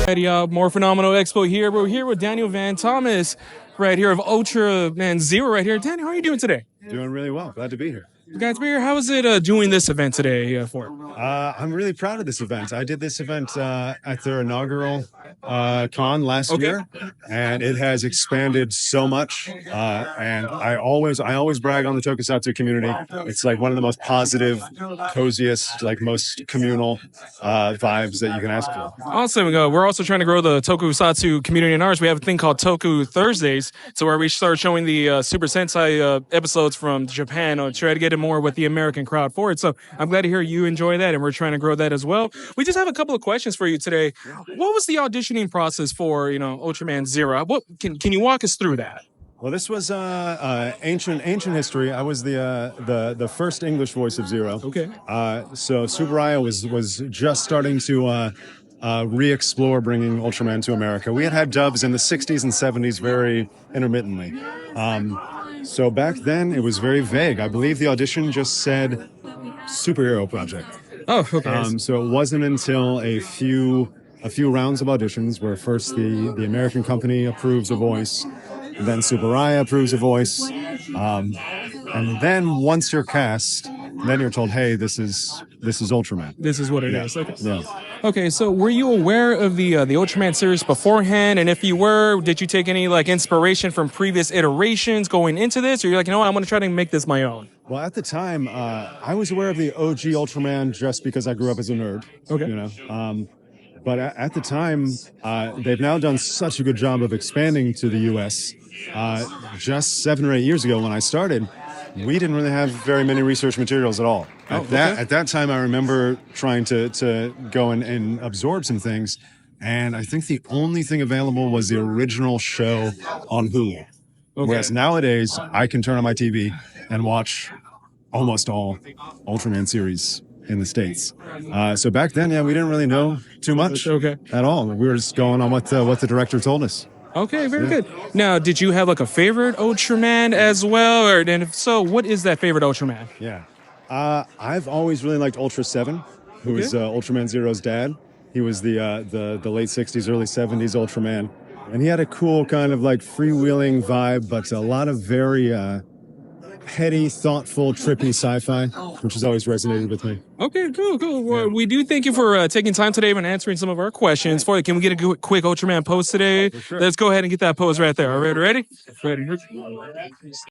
Alrighty, more Phenomenal Expo here. We're here with Daniel Van Thomas, right here of Ultraman Zero, right here. Daniel, how are you doing today? Doing really well. Glad to be here. Guys, be here. How is it doing this event today for? I'm really proud of this event. I did this event at their inaugural con last year, and it has expanded so much. And I always brag on the Tokusatsu community. It's like one of the most positive, coziest, like most communal vibes that you can ask for. Awesome. We're also trying to grow the Tokusatsu community in ours. We have a thing called Toku Thursdays, so where we start showing the Super Sentai episodes from Japan, or try to get it more with the American crowd for it. So I'm glad to hear you enjoy that, and we're trying to grow that as well. We just have a couple of questions for you today. What was the auditioning process for, Ultraman Zero? What can you walk us through that? Well, this was ancient history. I was the first English voice of Zero. Okay. So Subaraya was just starting to re-explore bringing Ultraman to America. We had dubs in the 60s and 70s very intermittently. So back then it was very vague. I believe the audition just said superhero project. Oh, okay. So it wasn't until a few rounds of auditions where first the American company approves a voice, then Subaraya approves a voice, and then once you're cast, then you're told, hey, this is Ultraman. This is what it is. Okay. Yeah. Okay, so were you aware of the Ultraman series beforehand? And if you were, did you take any inspiration from previous iterations going into this? Or you're like, what, I'm going to try to make this my own? Well, at the time, I was aware of the OG Ultraman just because I grew up as a nerd. Okay. But at the time, they've now done such a good job of expanding to the U.S. Just 7 or 8 years ago when I started, we didn't really have very many research materials at all. At that time, I remember trying to go and absorb some things, and I think the only thing available was the original show on Hulu. Okay. Whereas nowadays, I can turn on my TV and watch almost all Ultraman series in the States. So back then, we didn't really know too much at all. We were just going on what the director told us. Okay, very good. Now, did you have a favorite Ultraman as well? And if so, what is that favorite Ultraman? Yeah. I've always really liked Ultra 7, who is Ultraman Zero's dad. He was the late 60s, early 70s Ultraman. And he had a cool kind of freewheeling vibe, but a lot of very heady, thoughtful, trippy sci-fi, which has always resonated with me. Okay, cool. Well, we do thank you for taking time today and answering some of our questions. Can we get a quick Ultraman pose today? Sure. Let's go ahead and get that pose right there. All right, ready? Ready.